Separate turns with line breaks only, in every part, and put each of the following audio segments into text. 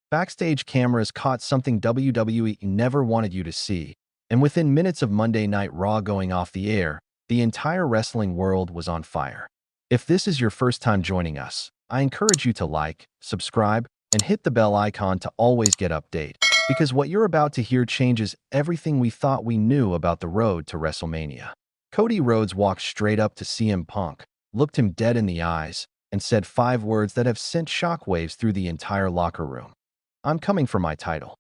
Backstage cameras caught something WWE never wanted you to see, and within minutes of Monday Night Raw going off the air, the entire wrestling world was on fire. If this is your first time joining us, I encourage you to like, subscribe, and hit the bell icon to always get updated, because what you're about to hear changes everything we thought we knew about the road to WrestleMania. Cody Rhodes walked straight up to CM Punk, looked him dead in the eyes, and said 5 words that have sent shockwaves through the entire locker room. "I'm coming for my title."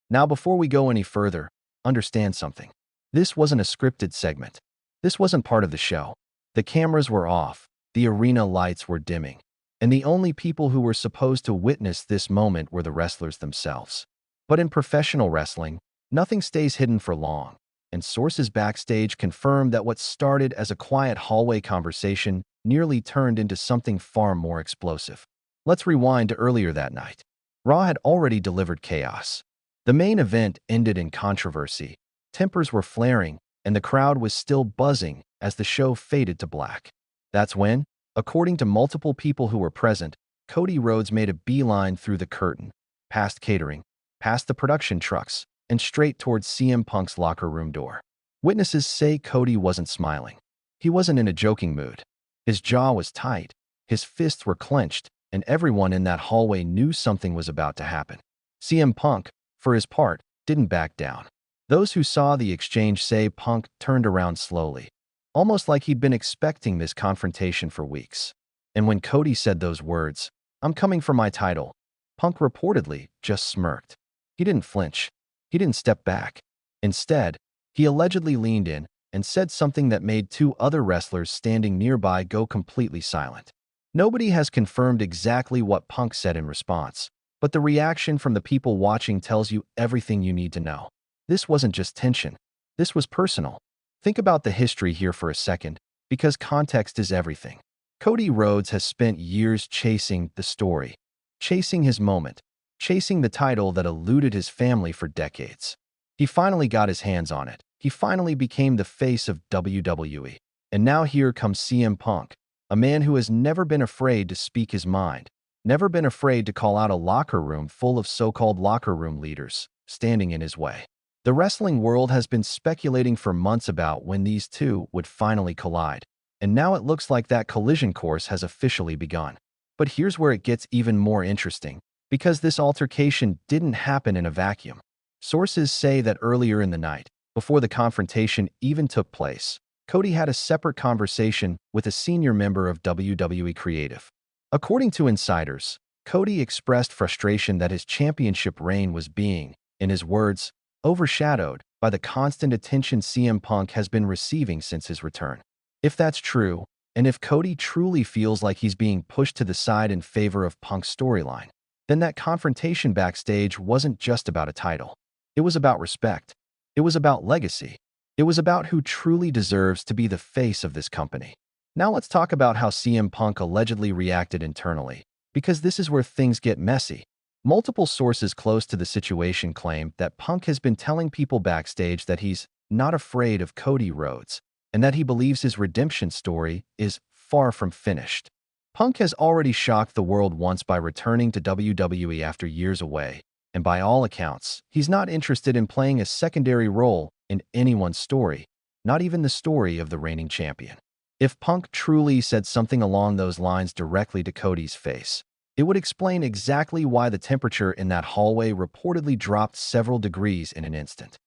Now, before we go any further, understand something. This wasn't a scripted segment. This wasn't part of the show. The cameras were off, the arena lights were dimming, and the only people who were supposed to witness this moment were the wrestlers themselves. But in professional wrestling, nothing stays hidden for long, and sources backstage confirmed that what started as a quiet hallway conversation nearly turned into something far more explosive. Let's rewind to earlier that night. Raw had already delivered chaos. The main event ended in controversy. Tempers were flaring, and the crowd was still buzzing as the show faded to black. That's when, according to multiple people who were present, Cody Rhodes made a beeline through the curtain, past catering, past the production trucks, and straight towards CM Punk's locker room door. Witnesses say Cody wasn't smiling. He wasn't in a joking mood. His jaw was tight, his fists were clenched, and everyone in that hallway knew something was about to happen. CM Punk, for his part, didn't back down. Those who saw the exchange say Punk turned around slowly, almost like he'd been expecting this confrontation for weeks. And when Cody said those words, "I'm coming for my title," Punk reportedly just smirked. He didn't flinch. He didn't step back. Instead, he allegedly leaned in and said something that made 2 other wrestlers standing nearby go completely silent. Nobody has confirmed exactly what Punk said in response, but the reaction from the people watching tells you everything you need to know. This wasn't just tension. This was personal. Think about the history here for a second, because context is everything. Cody Rhodes has spent years chasing the story, chasing his moment, chasing the title that eluded his family for decades. He finally got his hands on it. He finally became the face of WWE. And now here comes CM Punk, a man who has never been afraid to speak his mind, never been afraid to call out a locker room full of so-called locker room leaders standing in his way. The wrestling world has been speculating for months about when these two would finally collide, and now it looks like that collision course has officially begun. But here's where it gets even more interesting, because this altercation didn't happen in a vacuum. Sources say that earlier in the night, before the confrontation even took place, Cody had a separate conversation with a senior member of WWE Creative. According to insiders, Cody expressed frustration that his championship reign was being, in his words, overshadowed by the constant attention CM Punk has been receiving since his return. If that's true, and if Cody truly feels like he's being pushed to the side in favor of Punk's storyline, then that confrontation backstage wasn't just about a title. It was about respect. It was about legacy. It was about who truly deserves to be the face of this company. Now let's talk about how CM Punk allegedly reacted internally, because this is where things get messy. Multiple sources close to the situation claim that Punk has been telling people backstage that he's not afraid of Cody Rhodes, and that he believes his redemption story is far from finished. Punk has already shocked the world once by returning to WWE after years away, and by all accounts, he's not interested in playing a secondary role in anyone's story, not even the story of the reigning champion. If Punk truly said something along those lines directly to Cody's face, it would explain exactly why the temperature in that hallway reportedly dropped several degrees in an instant.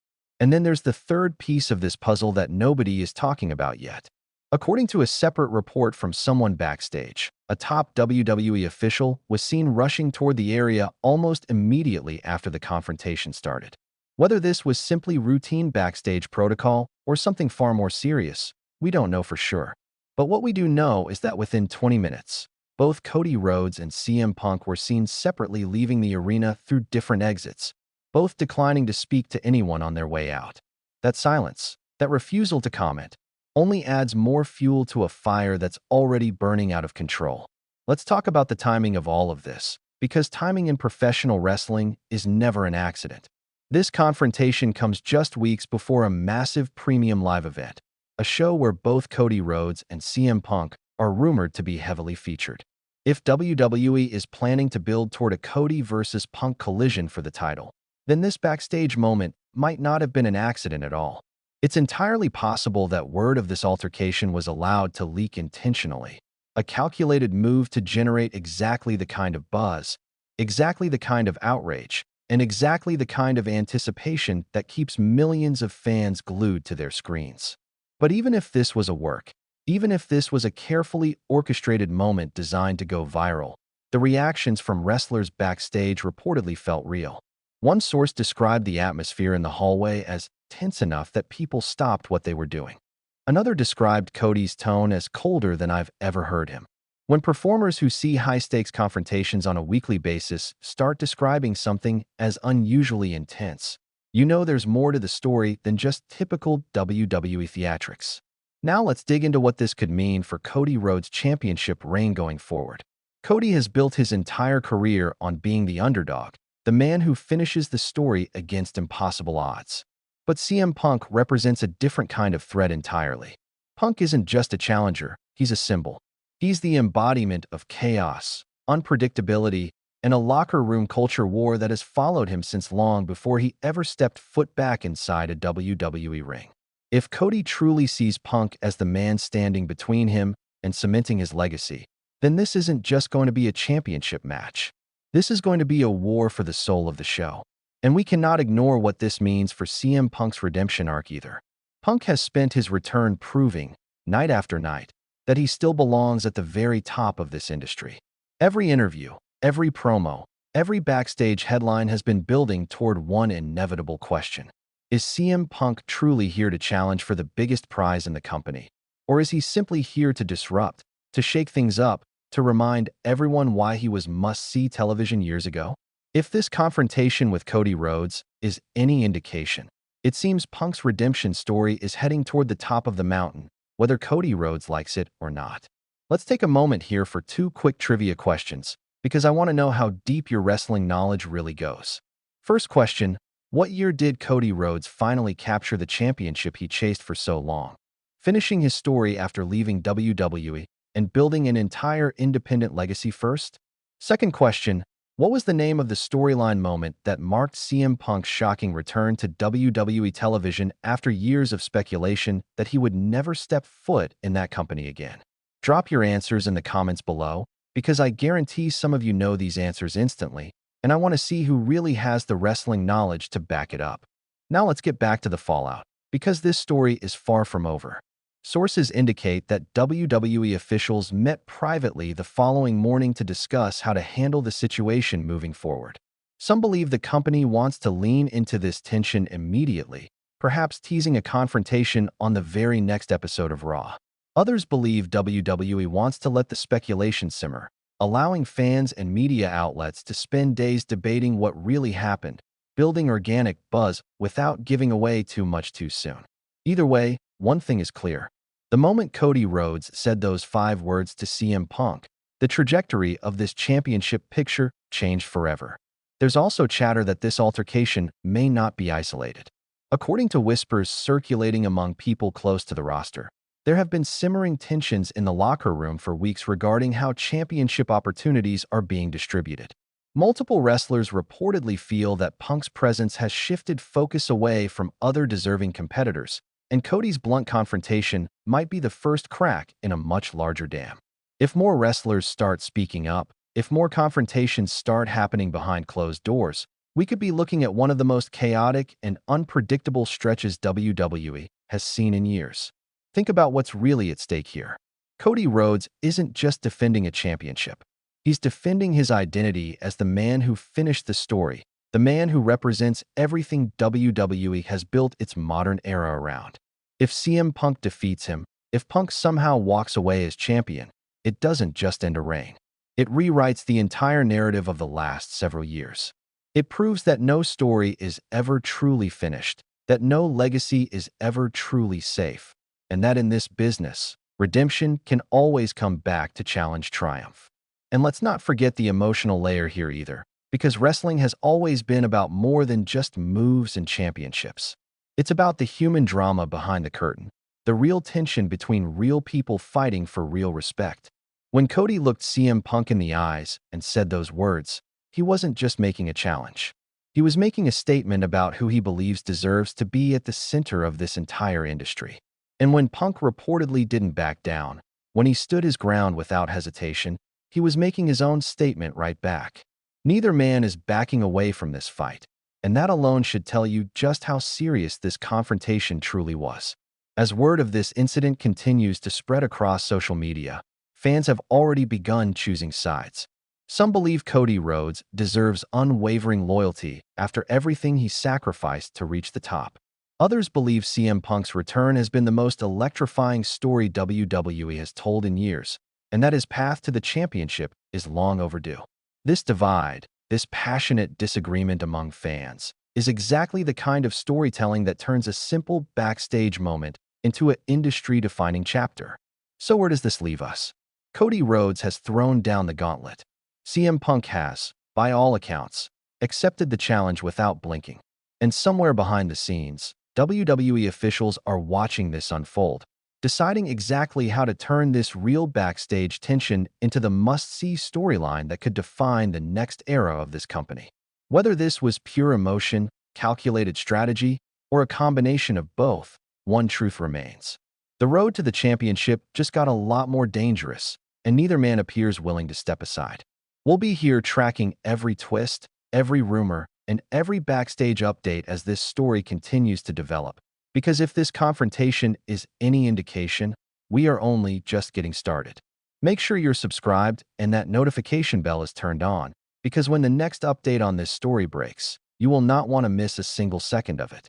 And then there's the third piece of this puzzle that nobody is talking about yet. According to a separate report from someone backstage, a top WWE official was seen rushing toward the area almost immediately after the confrontation started. Whether this was simply routine backstage protocol or something far more serious, we don't know for sure. But what we do know is that within 20 minutes, both Cody Rhodes and CM Punk were seen separately leaving the arena through different exits, both declining to speak to anyone on their way out. That silence, that refusal to comment, only adds more fuel to a fire that's already burning out of control. Let's talk about the timing of all of this, because timing in professional wrestling is never an accident. This confrontation comes just weeks before a massive premium live event, a show where both Cody Rhodes and CM Punk are rumored to be heavily featured. If WWE is planning to build toward a Cody versus Punk collision for the title, then this backstage moment might not have been an accident at all. It's entirely possible that word of this altercation was allowed to leak intentionally, a calculated move to generate exactly the kind of buzz, exactly the kind of outrage, and exactly the kind of anticipation that keeps millions of fans glued to their screens. But even if this was a work, even if this was a carefully orchestrated moment designed to go viral, the reactions from wrestlers backstage reportedly felt real. One source described the atmosphere in the hallway as tense enough that people stopped what they were doing. Another described Cody's tone as colder than I've ever heard him. When performers who see high-stakes confrontations on a weekly basis start describing something as unusually intense, you know there's more to the story than just typical WWE theatrics. Now let's dig into what this could mean for Cody Rhodes' championship reign going forward. Cody has built his entire career on being the underdog, the man who finishes the story against impossible odds. But CM Punk represents a different kind of threat entirely. Punk isn't just a challenger, he's a symbol. He's the embodiment of chaos, unpredictability, and a locker room culture war that has followed him since long before he ever stepped foot back inside a WWE ring. If Cody truly sees Punk as the man standing between him and cementing his legacy, then this isn't just going to be a championship match. This is going to be a war for the soul of the show. And we cannot ignore what this means for CM Punk's redemption arc either. Punk has spent his return proving, night after night, that he still belongs at the very top of this industry. Every interview, every promo, every backstage headline has been building toward one inevitable question. Is CM Punk truly here to challenge for the biggest prize in the company? Or is he simply here to disrupt, to shake things up, to remind everyone why he was must-see television years ago? If this confrontation with Cody Rhodes is any indication, it seems Punk's redemption story is heading toward the top of the mountain, whether Cody Rhodes likes it or not. Let's take a moment here for two quick trivia questions, because I want to know how deep your wrestling knowledge really goes. First question, what year did Cody Rhodes finally capture the championship he chased for so long, finishing his story after leaving WWE and building an entire independent legacy first? Second question, what was the name of the storyline moment that marked CM Punk's shocking return to WWE television after years of speculation that he would never step foot in that company again? Drop your answers in the comments below, because I guarantee some of you know these answers instantly, and I want to see who really has the wrestling knowledge to back it up. Now let's get back to the fallout, because this story is far from over. Sources indicate that WWE officials met privately the following morning to discuss how to handle the situation moving forward. Some believe the company wants to lean into this tension immediately, perhaps teasing a confrontation on the very next episode of Raw. Others believe WWE wants to let the speculation simmer, allowing fans and media outlets to spend days debating what really happened, building organic buzz without giving away too much too soon. Either way, one thing is clear. The moment Cody Rhodes said those 5 words to CM Punk, the trajectory of this championship picture changed forever. There's also chatter that this altercation may not be isolated. According to whispers circulating among people close to the roster, there have been simmering tensions in the locker room for weeks regarding how championship opportunities are being distributed. Multiple wrestlers reportedly feel that Punk's presence has shifted focus away from other deserving competitors, and Cody's blunt confrontation might be the first crack in a much larger dam. If more wrestlers start speaking up, if more confrontations start happening behind closed doors, we could be looking at one of the most chaotic and unpredictable stretches WWE has seen in years. Think about what's really at stake here. Cody Rhodes isn't just defending a championship. He's defending his identity as the man who finished the story, the man who represents everything WWE has built its modern era around. If CM Punk defeats him, if Punk somehow walks away as champion, it doesn't just end a reign. It rewrites the entire narrative of the last several years. It proves that no story is ever truly finished, that no legacy is ever truly safe, and that in this business, redemption can always come back to challenge triumph. And let's not forget the emotional layer here either, because wrestling has always been about more than just moves and championships. It's about the human drama behind the curtain, the real tension between real people fighting for real respect. When Cody looked CM Punk in the eyes and said those words, he wasn't just making a challenge. He was making a statement about who he believes deserves to be at the center of this entire industry. And when Punk reportedly didn't back down, when he stood his ground without hesitation, he was making his own statement right back. Neither man is backing away from this fight, and that alone should tell you just how serious this confrontation truly was. As word of this incident continues to spread across social media, fans have already begun choosing sides. Some believe Cody Rhodes deserves unwavering loyalty after everything he sacrificed to reach the top. Others believe CM Punk's return has been the most electrifying story WWE has told in years, and that his path to the championship is long overdue. This divide, this passionate disagreement among fans, is exactly the kind of storytelling that turns a simple backstage moment into an industry-defining chapter. So where does this leave us? Cody Rhodes has thrown down the gauntlet. CM Punk has, by all accounts, accepted the challenge without blinking. And somewhere behind the scenes, WWE officials are watching this unfold, deciding exactly how to turn this real backstage tension into the must-see storyline that could define the next era of this company. Whether this was pure emotion, calculated strategy, or a combination of both, one truth remains. The road to the championship just got a lot more dangerous, and neither man appears willing to step aside. We'll be here tracking every twist, every rumor, and every backstage update as this story continues to develop. Because if this confrontation is any indication, we are only just getting started. Make sure you're subscribed and that notification bell is turned on, because when the next update on this story breaks, you will not want to miss a single second of it.